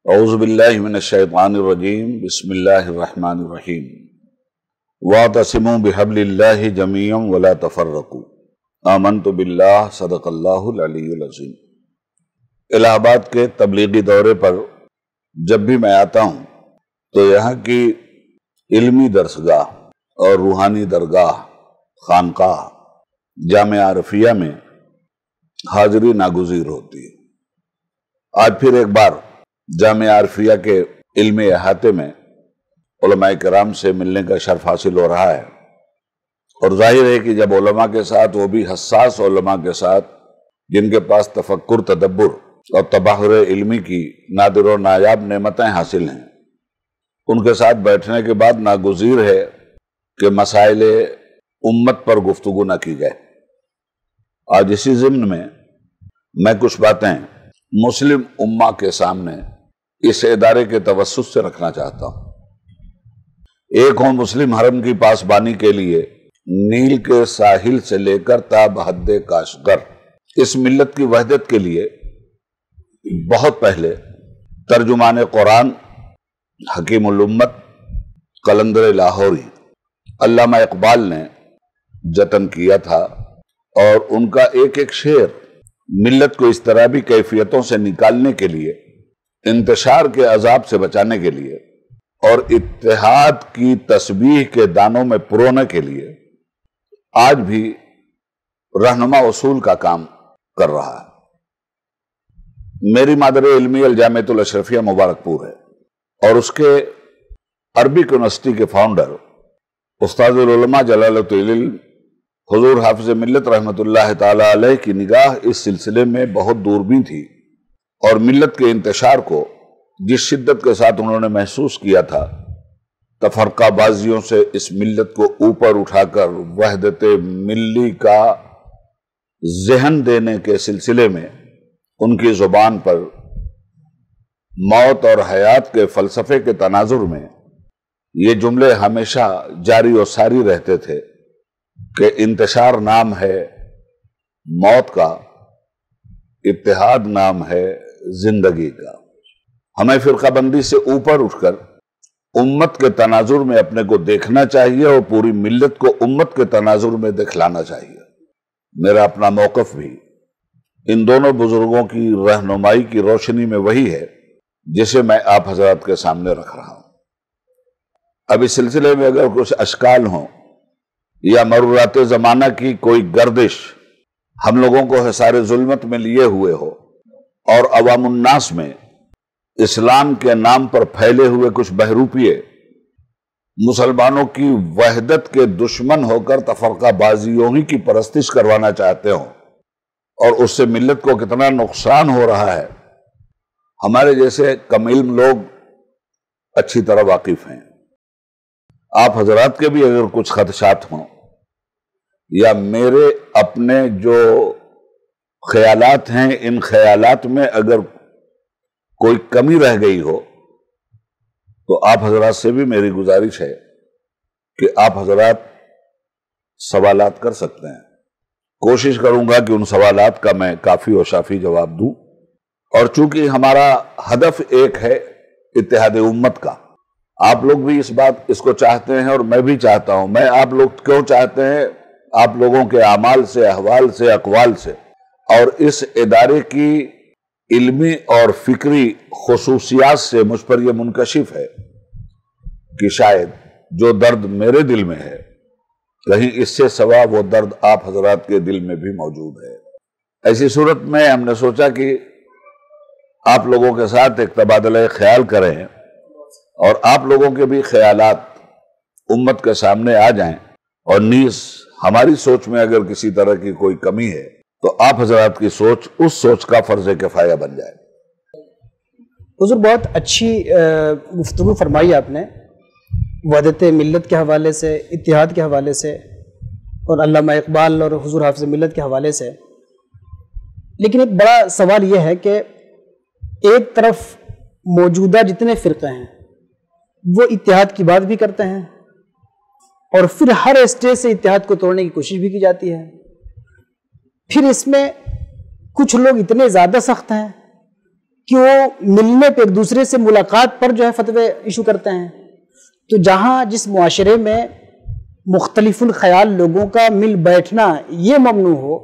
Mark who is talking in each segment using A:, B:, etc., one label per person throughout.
A: اعوذ باللہ من الشیطان الرجیم بسم اللہ الرحمن الرحیم واعتصموا بحبل اللہ جميعا ولا تفرقوا آمنت باللہ صدق اللہ العلی العظیم۔ الہ آباد کے تبلیغی دورے پر جب بھی میں آتا ہوں تو یہاں کی علمی درسگاہ اور روحانی درگاہ خانقاہ جامعہ عرفیہ میں حاضری ناگزیر ہوتی ہے۔ آج پھر ایک بار جامعہ عرفیہ کے علمی احاطے میں علماء کرام سے ملنے کا شرف حاصل ہو رہا ہے، اور ظاہر ہے کہ جب علماء کے ساتھ، وہ بھی حساس علماء کے ساتھ جن کے پاس تفکر، تدبر اور تبحر علمی کی نادر و نایاب نعمتیں حاصل ہیں، ان کے ساتھ بیٹھنے کے بعد ناگزیر ہے کہ مسائل امت پر گفتگو نہ کی جائے۔ آج اسی ضمن میں کچھ باتیں مسلم امہ کے سامنے اس ادارے کے توسط سے رکھنا چاہتا ہوں۔ ایک ہوں مسلم حرم کی پاسبانی کے لیے نیل کے ساحل سے لے کر تا بحد کاشغر، اس ملت کی وحدت کے لیے بہت پہلے ترجمان قرآن حکیم الامت قلندر لاہوری علامہ اقبال نے جتن کیا تھا، اور ان کا ایک ایک شعر ملت کو اس طرح بھی کیفیتوں سے نکالنے کے لیے، انتشار کے عذاب سے بچانے کے لیے اور اتحاد کی تسبیح کے دانوں میں پرونے کے لیے آج بھی رہنما اصول کا کام کر رہا ہے۔ میری مادر علمی الجامعۃ الاشرفیہ مبارک پور ہے، اور اس کے عربک یونیورسٹی کے فاؤنڈر استاد العلماء جلالۃ العلم حضور حافظ ملت رحمۃ اللہ تعالی علیہ کی نگاہ اس سلسلے میں بہت دوربین تھی، اور ملت کے انتشار کو جس شدت کے ساتھ انہوں نے محسوس کیا تھا، تفرقہ بازیوں سے اس ملت کو اوپر اٹھا کر وحدت ملی کا ذہن دینے کے سلسلے میں ان کی زبان پر موت اور حیات کے فلسفے کے تناظر میں یہ جملے ہمیشہ جاری و ساری رہتے تھے کہ انتشار نام ہے موت کا، اتحاد نام ہے زندگی کا۔ ہمیں فرقہ بندی سے اوپر اٹھ کر امت کے تناظر میں اپنے کو دیکھنا چاہیے، اور پوری ملت کو امت کے تناظر میں دکھلانا چاہیے۔ میرا اپنا موقف بھی ان دونوں بزرگوں کی رہنمائی کی روشنی میں وہی ہے جسے میں آپ حضرات کے سامنے رکھ رہا ہوں۔ اب اس سلسلے میں اگر کچھ اشکال ہوں یا مرورات زمانہ کی کوئی گردش ہم لوگوں کو حصار ظلمت میں لیے ہوئے ہو، اور عوام الناس میں اسلام کے نام پر پھیلے ہوئے کچھ بہروپیے مسلمانوں کی وحدت کے دشمن ہو کر تفرقہ بازیوں ہی کی پرستش کروانا چاہتے ہوں، اور اس سے ملت کو کتنا نقصان ہو رہا ہے، ہمارے جیسے کم علم لوگ اچھی طرح واقف ہیں۔ آپ حضرات کے بھی اگر کچھ خدشات ہوں یا میرے اپنے جو خیالات ہیں، ان خیالات میں اگر کوئی کمی رہ گئی ہو، تو آپ حضرات سے بھی میری گزارش ہے کہ آپ حضرات سوالات کر سکتے ہیں۔ کوشش کروں گا کہ ان سوالات کا میں کافی و شافی جواب دوں، اور چونکہ ہمارا ہدف ایک ہے اتحاد امت کا، آپ لوگ بھی اس کو چاہتے ہیں، اور میں بھی چاہتا ہوں۔ میں آپ لوگ کیوں چاہتے ہیں؟ آپ لوگوں کے اعمال سے، احوال سے، اقوال سے، اور اس ادارے کی علمی اور فکری خصوصیات سے مجھ پر یہ منکشف ہے کہ شاید جو درد میرے دل میں ہے، کہیں اس سے سوا وہ درد آپ حضرات کے دل میں بھی موجود ہے۔ ایسی صورت میں ہم نے سوچا کہ آپ لوگوں کے ساتھ ایک تبادلہ خیال کریں، اور آپ لوگوں کے بھی خیالات امت کے سامنے آ جائیں، اور نیز ہماری سوچ میں اگر کسی طرح کی کوئی کمی ہے تو آپ حضرات کی سوچ اس سوچ کا فرض کفایہ بن جائے۔
B: حضور بہت اچھی گفتگو فرمائی آپ نے، وحدت ملت کے حوالے سے، اتحاد کے حوالے سے، اور علامہ اقبال اور حضور حافظ ملت کے حوالے سے۔ لیکن ایک بڑا سوال یہ ہے کہ ایک طرف موجودہ جتنے فرقے ہیں وہ اتحاد کی بات بھی کرتے ہیں، اور پھر ہر اسٹیج سے اتحاد کو توڑنے کی کوشش بھی کی جاتی ہے۔ پھر اس میں کچھ لوگ اتنے زیادہ سخت ہیں کہ وہ ملنے پہ ایک دوسرے سے ملاقات پر جو ہے فتوے ایشو کرتے ہیں. تو جہاں جس معاشرے میں مختلف الخیال لوگوں کا مل بیٹھنا یہ ممنوع ہو،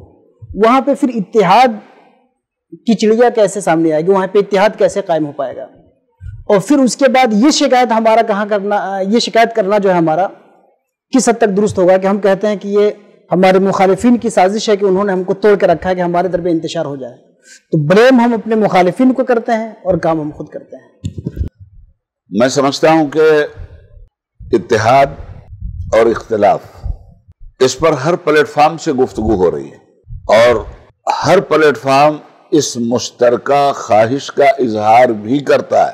B: وہاں پہ پھر اتحاد کی چڑیا کیسے سامنے آئے گی، وہاں پہ اتحاد کیسے قائم ہو پائے گا؟ اور پھر اس کے بعد یہ شکایت کرنا جو ہے ہمارا کس حد تک درست ہوگا کہ ہم کہتے ہیں کہ یہ ہمارے مخالفین کی سازش ہے کہ انہوں نے ہم کو توڑ کے رکھا ہے کہ ہمارے دربے انتشار ہو جائے. تو بلیم ہم اپنے مخالفین کو کرتے ہیں اور کام ہم خود کرتے ہیں.
A: میں سمجھتا ہوں کہ اتحاد اور اختلاف اس پر ہر پلیٹ فارم سے گفتگو ہو رہی ہے، اور ہر پلیٹ فارم اس مشترکہ خواہش کا اظہار بھی کرتا ہے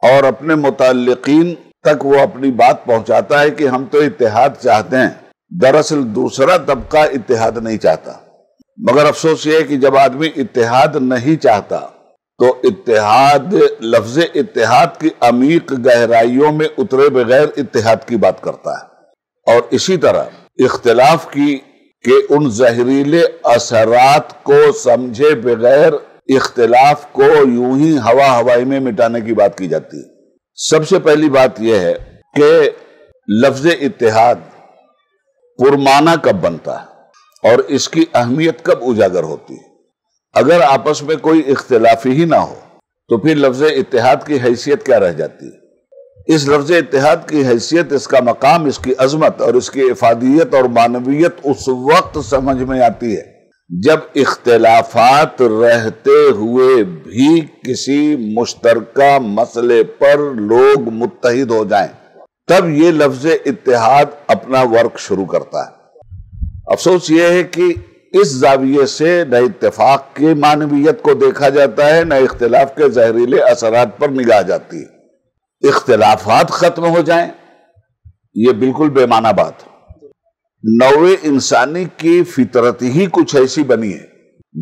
A: اور اپنے متعلقین تک وہ اپنی بات پہنچاتا ہے کہ ہم تو اتحاد چاہتے ہیں. دراصل دوسرا طبقہ اتحاد نہیں چاہتا، مگر افسوس یہ ہے کہ جب آدمی اتحاد نہیں چاہتا تو لفظ اتحاد کی عمیق گہرائیوں میں اترے بغیر اتحاد کی بات کرتا ہے. اور اسی طرح اختلاف کی کہ ان زہریلے اثرات کو سمجھے بغیر اختلاف کو یوں ہی ہوائی میں مٹانے کی بات کی جاتی ہے. سب سے پہلی بات یہ ہے کہ لفظ اتحاد پرمعنی کب بنتا ہے اور اس کی اہمیت کب اجاگر ہوتی ہے. اگر آپس میں کوئی اختلاف ہی نہ ہو تو پھر لفظ اتحاد کی حیثیت کیا رہ جاتی ہے؟ اس لفظ اتحاد کی حیثیت، اس کا مقام، اس کی عظمت اور اس کی افادیت اور معنویت اس وقت سمجھ میں آتی ہے جب اختلافات رہتے ہوئے بھی کسی مشترکہ مسئلے پر لوگ متحد ہو جائیں، تب یہ لفظ اتحاد اپنا ورک شروع کرتا ہے. افسوس یہ ہے کہ اس زاویے سے نہ اتفاق کی معنویت کو دیکھا جاتا ہے، نہ اختلاف کے زہریلے اثرات پر نگاہ جاتی ہے. اختلافات ختم ہو جائیں یہ بالکل بے معنی بات. نوع انسانی کی فطرت ہی کچھ ایسی بنی ہے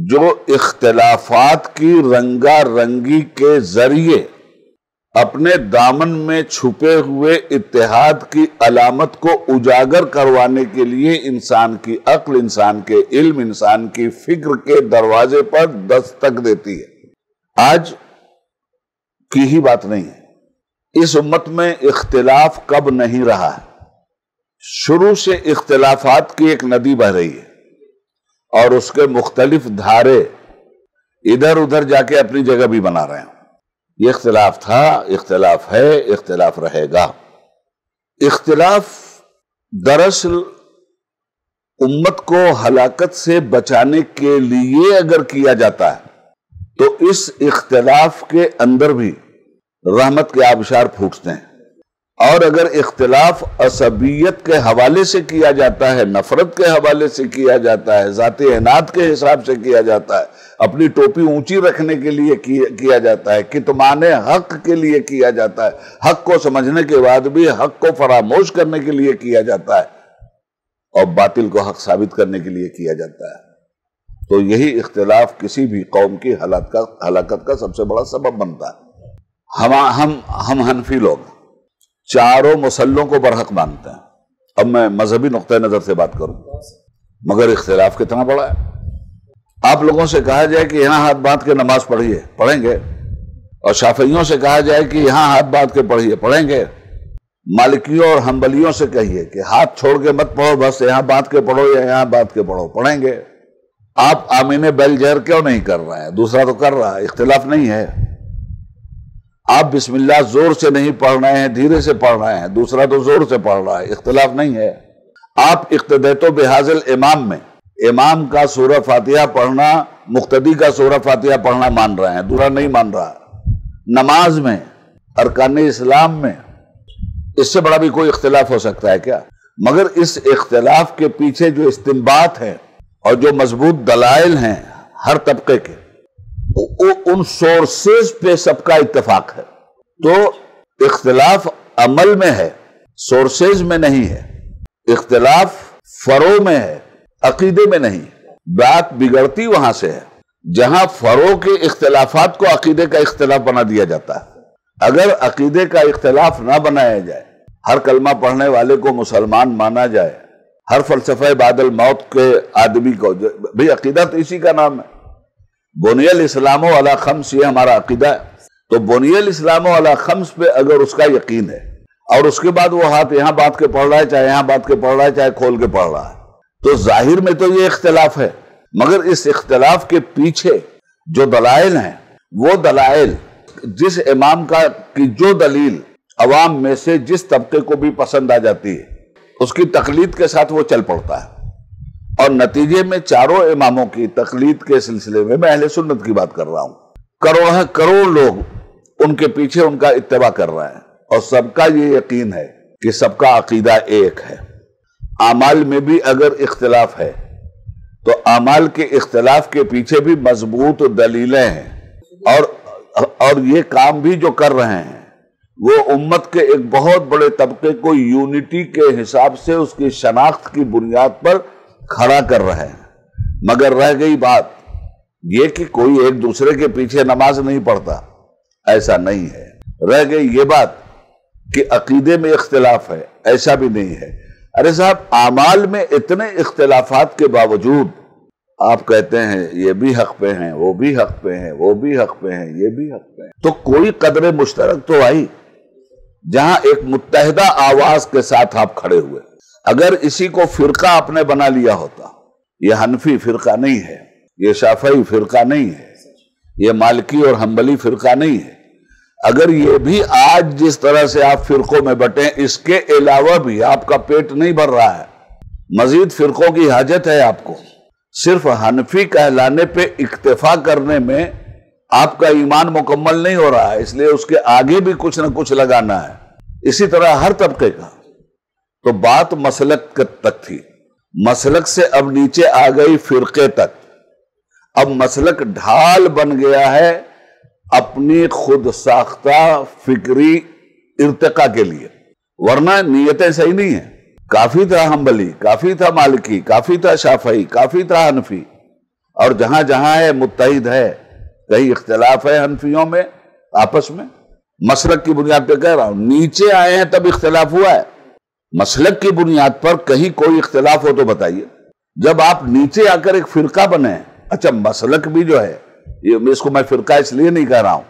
A: جو اختلافات کی رنگا رنگی کے ذریعے اپنے دامن میں چھپے ہوئے اتحاد کی علامت کو اجاگر کروانے کے لیے انسان کی عقل، انسان کے علم، انسان کی فکر کے دروازے پر دستک دیتی ہے. آج کی ہی بات نہیں ہے، اس امت میں اختلاف کب نہیں رہا ہے. شروع سے اختلافات کی ایک ندی بہ رہی ہے اور اس کے مختلف دھارے ادھر ادھر جا کے اپنی جگہ بھی بنا رہے ہیں. یہ اختلاف تھا، اختلاف ہے، اختلاف رہے گا. اختلاف دراصل امت کو ہلاکت سے بچانے کے لیے اگر کیا جاتا ہے تو اس اختلاف کے اندر بھی رحمت کے آبشار پھوٹتے ہیں. اور اگر اختلاف عصبیت کے حوالے سے کیا جاتا ہے، نفرت کے حوالے سے کیا جاتا ہے، ذاتی عناد کے حساب سے کیا جاتا ہے، اپنی ٹوپی اونچی رکھنے کے لیے کیا جاتا ہے، کتمان حق کے لیے کیا جاتا ہے، حق کو سمجھنے کے بعد بھی حق کو فراموش کرنے کے لیے کیا جاتا ہے، اور باطل کو حق ثابت کرنے کے لیے کیا جاتا ہے، تو یہی اختلاف کسی بھی قوم کی ہلاکت کا سب سے بڑا سبب بنتا ہے. ہم حنفی لوگ چاروں مسلوں کو برحق مانتے ہیں. اب میں مذہبی نقطہ نظر سے بات کروں، مگر اختلاف کتنا بڑا ہے. آپ لوگوں سے کہا جائے کہ یہاں ہاتھ باندھ کے نماز پڑھیے، پڑھیں گے، اور شافعیوں سے کہا جائے کہ یہاں ہاتھ باندھ کے پڑھیے، پڑھیں گے. مالکیوں اور حنبلیوں سے کہیے کہ ہاتھ چھوڑ کے مت پڑھو، بس یہاں باندھ کے پڑھو یا یہاں باندھ کے پڑھو، پڑھیں گے. آپ آمین بیل جہر کیوں نہیں کر رہے ہیں؟ دوسرا تو کر رہا ہے، اختلاف نہیں ہے. آپ بسم اللہ زور سے نہیں پڑھ رہے ہیں، دھیرے سے پڑھ رہے ہیں، دوسرا تو زور سے پڑھ رہا ہے، اختلاف نہیں ہے. آپ اقتدیت و بحاظل امام میں امام کا سورہ فاتحہ پڑھنا، مقتدی کا سورہ فاتحہ پڑھنا مان رہے ہیں، دوسرا نہیں مان رہا. نماز میں، ارکان اسلام میں اس سے بڑا بھی کوئی اختلاف ہو سکتا ہے کیا؟ مگر اس اختلاف کے پیچھے جو استنباط ہے اور جو مضبوط دلائل ہیں ہر طبقے کے، ان سورسز پہ سب کا اتفاق ہے. تو اختلاف عمل میں ہے، سورسز میں نہیں ہے. اختلاف فروع میں ہے، عقیدے میں نہیں. بات بگڑتی وہاں سے ہے جہاں فروع کے اختلافات کو عقیدے کا اختلاف بنا دیا جاتا ہے. اگر عقیدے کا اختلاف نہ بنایا جائے، ہر کلمہ پڑھنے والے کو مسلمان مانا جائے، ہر فلسفہ بعد الموت کے آدمی کو، بھئی عقیدہ تو اسی کا نام ہے. بنی الاسلام علی خمس، یہ ہمارا عقیدہ ہے. تو بنی الاسلام علی خمس پہ اگر اس کا یقین ہے اور اس کے بعد وہ ہاتھ یہاں بات کے پڑھ رہا ہے، چاہے یہاں بات کے پڑھ رہا ہے، چاہے کھول کے پڑھ رہا ہے، تو ظاہر میں تو یہ اختلاف ہے. مگر اس اختلاف کے پیچھے جو دلائل ہیں، وہ دلائل جس امام کی جو دلیل عوام میں سے جس طبقے کو بھی پسند آ جاتی ہے، اس کی تقلید کے ساتھ وہ چل پڑتا ہے. اور نتیجے میں چاروں اماموں کی تقلید کے سلسلے میں اہل سنت کی بات کر رہا ہوں، کروڑ لوگ ان کے پیچھے ان کا اتباع کر رہے ہیں، اور سب کا یہ یقین ہے کہ سب کا عقیدہ ایک ہے. اعمال میں بھی اگر اختلاف ہے تو اعمال کے اختلاف کے پیچھے بھی مضبوط دلیلیں ہیں، اور یہ کام بھی جو کر رہے ہیں وہ امت کے ایک بہت بڑے طبقے کو یونٹی کے حساب سے اس کی شناخت کی بنیاد پر کھڑا کر رہے ہیں. مگر رہ گئی بات یہ کہ کوئی ایک دوسرے کے پیچھے نماز نہیں پڑھتا، ایسا نہیں ہے. رہ گئی یہ بات کہ عقیدے میں اختلاف ہے، ایسا بھی نہیں ہے. ارے صاحب، اعمال میں اتنے اختلافات کے باوجود آپ کہتے ہیں یہ بھی حق پہ ہیں، وہ بھی حق پہ ہیں، وہ بھی حق پہ ہیں، یہ بھی حق پہ ہیں. تو کوئی قدر مشترک تو آئی جہاں ایک متحدہ آواز کے ساتھ آپ کھڑے ہوئے. اگر اسی کو فرقہ آپ نے بنا لیا ہوتا، یہ حنفی فرقہ نہیں ہے، یہ شافعی فرقہ نہیں ہے، یہ مالکی اور حنبلی فرقہ نہیں ہے. اگر یہ بھی آج جس طرح سے آپ فرقوں میں بٹیں، اس کے علاوہ بھی آپ کا پیٹ نہیں بھر رہا ہے، مزید فرقوں کی حاجت ہے آپ کو. صرف حنفی کہلانے پہ اکتفا کرنے میں آپ کا ایمان مکمل نہیں ہو رہا ہے، اس لیے اس کے آگے بھی کچھ نہ کچھ لگانا ہے. اسی طرح ہر طبقے کا. تو بات مسلک تک تھی، مسلک سے اب نیچے آ گئی فرقے تک. اب مسلک ڈھال بن گیا ہے اپنی خود ساختہ فکری ارتقاء کے لیے، ورنہ نیتیں صحیح نہیں ہیں. کافی تھا حنبلی، کافی تھا مالکی، کافی تھا شافعی، کافی تھا حنفی، اور جہاں جہاں ہے متحد ہے. کہیں اختلاف ہے حنفیوں میں آپس میں، مسلک کی بنیاد پہ کہہ رہا ہوں. نیچے آئے ہیں تب اختلاف ہوا ہے. مسلک کی بنیاد پر کہیں کوئی اختلاف ہو تو بتائیے. جب آپ نیچے آ کر ایک فرقہ بنے، اچھا مسلک بھی جو ہے، اس کو میں فرقہ اس لیے نہیں کہہ رہا ہوں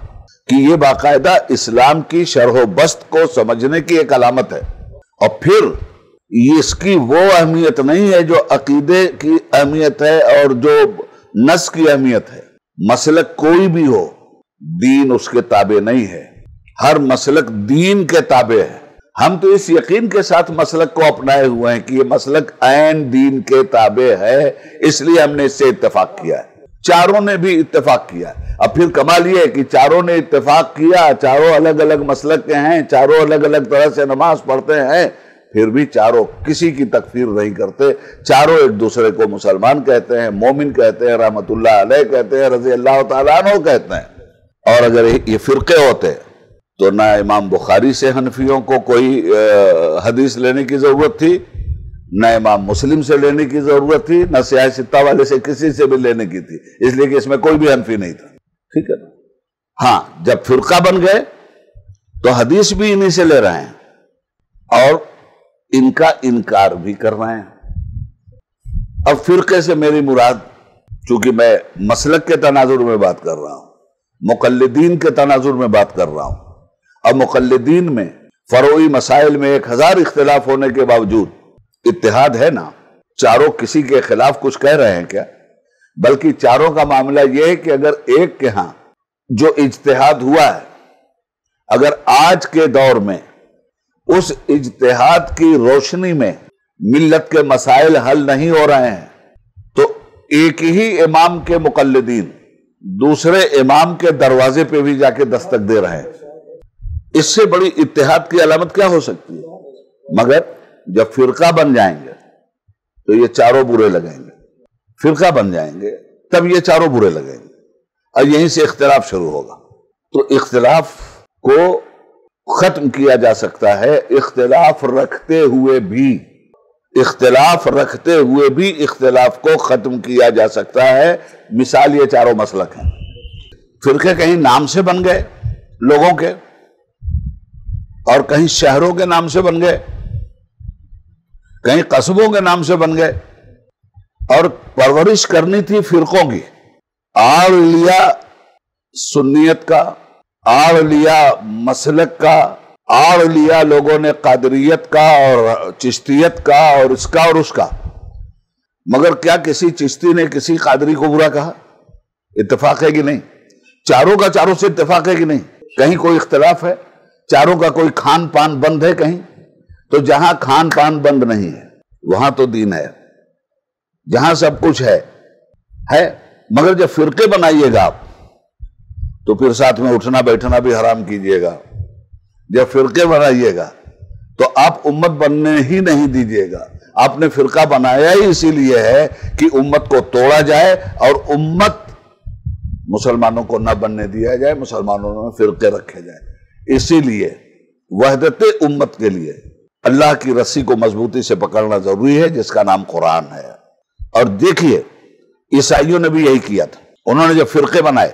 A: کہ یہ باقاعدہ اسلام کی شرح و بست کو سمجھنے کی ایک علامت ہے، اور پھر اس کی وہ اہمیت نہیں ہے جو عقیدے کی اہمیت ہے اور جو نص کی اہمیت ہے. مسلک کوئی بھی ہو، دین اس کے تابع نہیں ہے. ہر مسلک دین کے تابع ہے. ہم تو اس یقین کے ساتھ مسلک کو اپنائے ہوئے ہیں کہ یہ مسلک عین دین کے تابع ہے، اس لیے ہم نے اس سے اتفاق کیا ہے. چاروں نے بھی اتفاق کیا. اب پھر کمال یہ ہے کہ چاروں نے اتفاق کیا، چاروں الگ الگ مسلک کے ہیں، چاروں الگ الگ طرح سے نماز پڑھتے ہیں، پھر بھی چاروں کسی کی تکفیر نہیں کرتے. چاروں ایک دوسرے کو مسلمان کہتے ہیں، مومن کہتے ہیں، رحمت اللہ علیہ کہتے ہیں، رضی اللہ تعالیٰ عنہ کہتے ہیں. اور اگر یہ فرقے ہوتے تو نہ امام بخاری سے حنفیوں کو کوئی حدیث لینے کی ضرورت تھی، نہ امام مسلم سے لینے کی ضرورت تھی، نہ سیاہ ستہ والے سے کسی سے بھی لینے کی تھی، اس لیے کہ اس میں کوئی بھی حنفی نہیں تھا. ٹھیک ہے نا؟ ہاں، جب فرقہ بن گئے تو حدیث بھی انہی سے لے رہے ہیں اور ان کا انکار بھی کر رہے ہیں. اب فرقے سے میری مراد، چونکہ میں مسلک کے تناظر میں بات کر رہا ہوں، مقلدین کے تناظر میں بات کر رہا ہوں. اب مقلدین میں فروعی مسائل میں 1000 اختلاف ہونے کے باوجود اتحاد ہے نا. چاروں کسی کے خلاف کچھ کہہ رہے ہیں کیا؟ بلکہ چاروں کا معاملہ یہ ہے کہ اگر ایک کے ہاں جو اجتہاد ہوا ہے، اگر آج کے دور میں اس اجتہاد کی روشنی میں ملت کے مسائل حل نہیں ہو رہے ہیں، تو ایک ہی امام کے مقلدین دوسرے امام کے دروازے پہ بھی جا کے دستک دے رہے ہیں. اس سے بڑی اتحاد کی علامت کیا ہو سکتی ہے؟ مگر جب فرقہ بن جائیں گے تو یہ چاروں برے لگیں گے. فرقہ بن جائیں گے تب یہ چاروں برے لگیں گے، اور یہیں سے اختلاف شروع ہوگا. تو اختلاف کو ختم کیا جا سکتا ہے اختلاف رکھتے ہوئے بھی اختلاف کو ختم کیا جا سکتا ہے. مثال یہ چاروں مسلک ہیں. فرقے کہیں نام سے بن گئے لوگوں کے، اور کہیں شہروں کے نام سے بن گئے، کہیں قصبوں کے نام سے بن گئے، اور پرورش کرنی تھی فرقوں کی، آڑ لیا سنیت کا، آڑ لیا مسلک کا، آڑ لیا لوگوں نے قادریت کا اور چشتیت کا اور اس کا اور اس کا، مگر کیا کسی چشتی نے کسی قادری کو برا کہا؟ اتفاق ہے کہ نہیں؟ چاروں کا چاروں سے اتفاق ہے کہ نہیں؟ کہیں کوئی اختلاف ہے؟ چاروں کا کوئی کھان پان بند ہے کہیں؟ تو جہاں کھان پان بند نہیں ہے وہاں تو دین ہے، جہاں سب کچھ ہے۔ مگر جب فرقے بنائیے گا آپ تو پھر ساتھ میں اٹھنا بیٹھنا بھی حرام کیجئے گا۔ جب فرقے بنائیے گا تو آپ امت بننے ہی نہیں دیجئے گا۔ آپ نے فرقہ بنایا ہی اسی لیے ہے کہ امت کو توڑا جائے اور امت مسلمانوں کو نہ بننے دیا جائے، مسلمانوں میں فرقے رکھے جائے۔ اسی لیے وحدت امت کے لیے اللہ کی رسی کو مضبوطی سے پکڑنا ضروری ہے، جس کا نام قرآن ہے۔ اور دیکھیے عیسائیوں نے بھی یہی کیا تھا، انہوں نے جب فرقے بنائے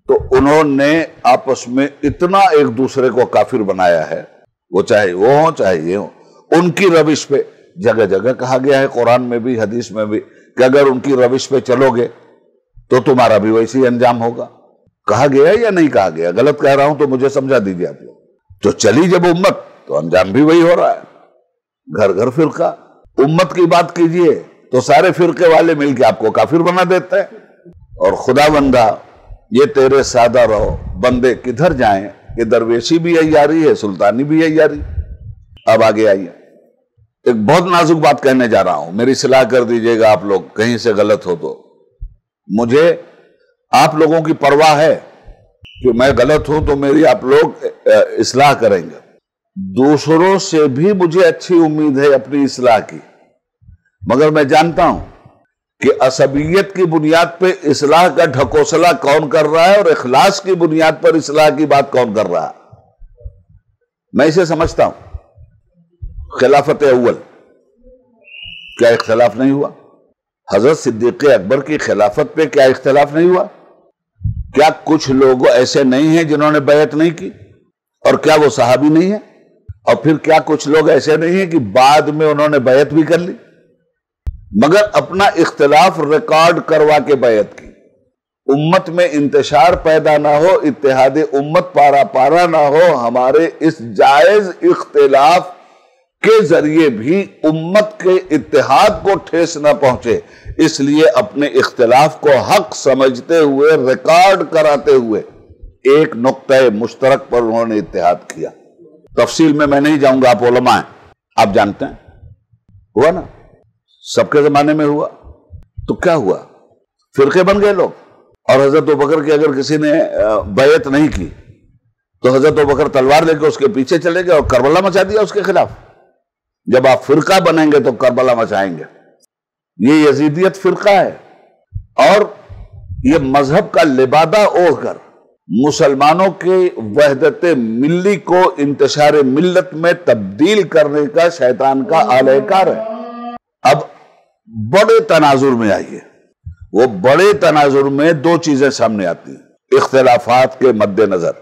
A: تو انہوں نے آپس میں اتنا ایک دوسرے کو کافر بنایا ہے، وہ چاہے وہ ہوں چاہے یہ ہوں۔ ان کی روش پہ جگہ جگہ کہا گیا ہے، قرآن میں بھی حدیث میں بھی، کہ اگر ان کی روش پہ چلو گے تو تمہارا بھی ویسے ہی انجام ہوگا۔ کہا گیا یا نہیں کہا گیا؟ غلط کہہ رہا ہوں تو مجھے سمجھا دیجیے آپ لوگ۔ تو چلی جب امت تو انجام بھی وہی ہو رہا ہے، گھر گھر فرقہ۔ امت کی بات کیجئے تو سارے فرقے والے مل کے آپ کو کافر بنا دیتے ہیں۔ اور خدا بندہ یہ تیرے سادہ رہو بندے کدھر جائیں، کہ درویشی بھی عیاری ہے، سلطانی بھی عیاری۔ اب آگے آئیے، ایک بہت نازک بات کہنے جا رہا ہوں، میری اصلاح کر دیجئے گا آپ لوگ کہیں سے غلط ہو تو۔ مجھے آپ لوگوں کی پرواہ ہے کہ میں غلط ہوں تو میری آپ لوگ اصلاح کریں گے۔ دوسروں سے بھی مجھے اچھی امید ہے اپنی اصلاح کی، مگر میں جانتا ہوں کہ عصبیت کی بنیاد پہ اصلاح کا ڈھکوسلا کون کر رہا ہے اور اخلاص کی بنیاد پر اصلاح کی بات کون کر رہا ہے۔ میں اسے سمجھتا ہوں۔ خلافت اول کیا اختلاف نہیں ہوا؟ حضرت صدیق اکبر کی خلافت پہ کیا اختلاف نہیں ہوا؟ کیا کچھ لوگ ایسے نہیں ہیں جنہوں نے بیعت نہیں کی؟ اور کیا وہ صحابی نہیں ہیں؟ اور پھر کیا کچھ لوگ ایسے نہیں ہیں کہ بعد میں انہوں نے بیعت بھی کر لی مگر اپنا اختلاف ریکارڈ کروا کے بیعت کی؟ امت میں انتشار پیدا نہ ہو، اتحاد امت پارا پارا نہ ہو، ہمارے اس جائز اختلاف کے ذریعے بھی امت کے اتحاد کو ٹھیس نہ پہنچے، اس لیے اپنے اختلاف کو حق سمجھتے ہوئے ریکارڈ کراتے ہوئے ایک نقطہ مشترک پر انہوں نے اتحاد کیا۔ تفصیل میں نہیں جاؤں گا، آپ علماء ہیں، آپ جانتے ہیں۔ ہوا نا؟ سب کے زمانے میں ہوا۔ تو کیا ہوا؟ فرقے بن گئے لوگ، اور حضرت ابوبکر کی اگر کسی نے بیعت نہیں کی تو حضرت ابوبکر تلوار لے کے اس کے پیچھے چلے گئے اور کربلا مچا دیا اس کے خلاف۔ جب آپ فرقہ بنیں گے تو کربلا مچائیں گے۔ یہ یزیدیت فرقہ ہے، اور یہ مذہب کا لبادہ اوڑھ کر مسلمانوں کے وحدت ملی کو انتشار ملت میں تبدیل کرنے کا شیطان کا آلہ کار ہے۔ اب بڑے تناظر میں آئیے، وہ بڑے تناظر میں دو چیزیں سامنے آتی ہیں اختلافات کے مد نظر،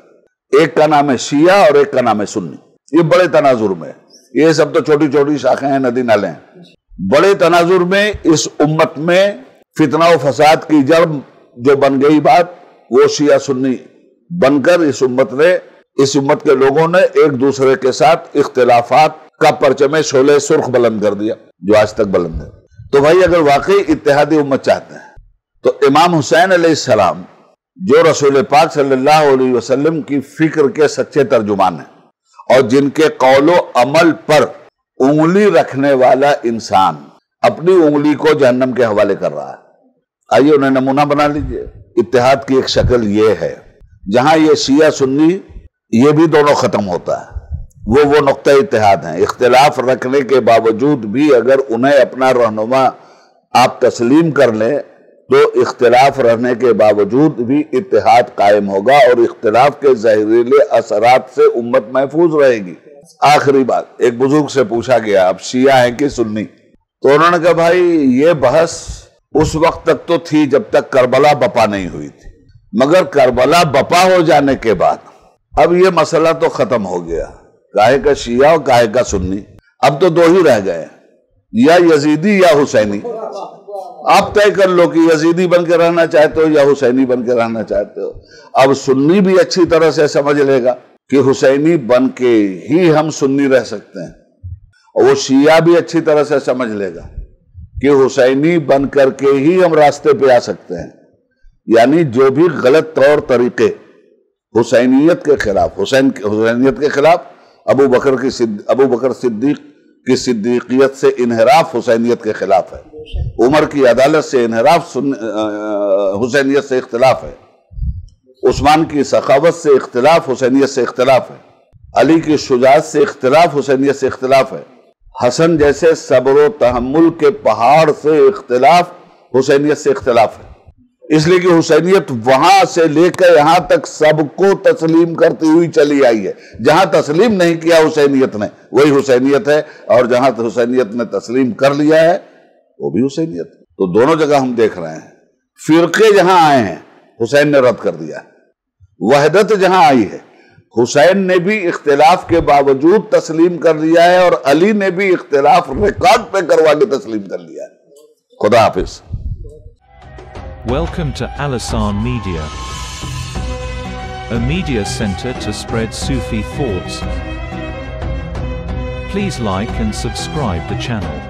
A: ایک کا نام ہے شیعہ اور ایک کا نام ہے سنی۔ یہ بڑے تناظر میں، یہ سب تو چھوٹی چھوٹی شاخیں ہیں، ندی نالے ہیں۔ بڑے تناظر میں اس امت میں فتنہ و فساد کی جڑ جو بن گئی بات، وہ شیعہ سنی بن کر اس امت کے لوگوں نے ایک دوسرے کے ساتھ اختلافات کا پرچم شعلہ سرخ بلند کر دیا، جو آج تک بلند ہے۔ تو بھائی اگر واقعی اتحادی امت چاہتے ہیں تو امام حسین علیہ السلام جو رسول پاک صلی اللہ علیہ وسلم کی فکر کے سچے ترجمان ہیں، اور جن کے قول و عمل پر انگلی رکھنے والا انسان اپنی انگلی کو جہنم کے حوالے کر رہا ہے، آئیے انہیں نمونہ بنا لیجئے۔ اتحاد کی ایک شکل یہ ہے، جہاں یہ شیعہ سنی یہ بھی دونوں ختم ہوتا ہے، وہ نقطہ اتحاد ہیں۔ اختلاف رکھنے کے باوجود بھی اگر انہیں اپنا رہنما آپ تسلیم کر لیں تو اختلاف رہنے کے باوجود بھی اتحاد قائم ہوگا، اور اختلاف کے زہریلے اثرات سے امت محفوظ رہے گی۔ آخری بات، ایک بزرگ سے پوچھا گیا اب شیعہ ہیں کہ سنی، تو انہوں نے کہا بھائی یہ بحث اس وقت تک تو تھی جب تک کربلا بپا نہیں ہوئی تھی، مگر کربلا بپا ہو جانے کے بعد اب یہ مسئلہ تو ختم ہو گیا، کاہے کا شیعہ اور کاہے کا سنی، اب تو دو ہی رہ گئے، یا یزیدی یا حسینی۔ آپ طے کر لو کہ یزیدی بن کے رہنا چاہتے ہو یا حسینی بن کے رہنا چاہتے ہو. اب سنی بھی اچھی طرح سے سمجھ لے گا کہ حسینی بن کے ہی ہم سنی رہ سکتے ہیں، اور وہ شیعہ بھی اچھی طرح سے سمجھ لے گا کہ حسینی بن کر کے ہی ہم راستے پہ آ سکتے ہیں. یعنی جو بھی غلط طور طریقے حسینیت کے خلاف، حسینیت کے خلاف، ابو بکر صدیق کی صدیقیت سے انحراف حسینیت کے خلاف ہے، عمر کی عدالت سے انحراف حسینیت سے اختلاف ہے، عثمان کی سخاوت سے اختلاف حسینیت سے اختلاف ہے، علی کی شجاعت سے اختلاف حسینیت سے اختلاف ہے، حسن جیسے صبر و تحمل کے پہاڑ سے اختلاف حسینیت سے اختلاف ہے. اس لیے کہ حسینیت وہاں سے لے کر یہاں تک سب کو تسلیم کرتی ہوئی چلی آئی ہے. جہاں تسلیم نہیں کیا حسینیت نے وہی حسینیت ہے، اور جہاں حسینیت نے تسلیم کر لیا ہے وہ بھی حسینیت. تو دونوں جگہ ہم دیکھ رہے ہیں. فرقے جہاں آئے ہیں حسین نے رد کر دیا، وحدت جہاں آئی ہے حسین نے بھی اختلاف کے باوجود تسلیم کر لیا ہے، اور علی نے بھی اختلاف ریکارڈ پہ کروا کے تسلیم کر لیا ہے. خدا حافظ.
C: Welcome to Al-Ahsan Media, a media center to spread Sufi thoughts. Please like and subscribe the channel.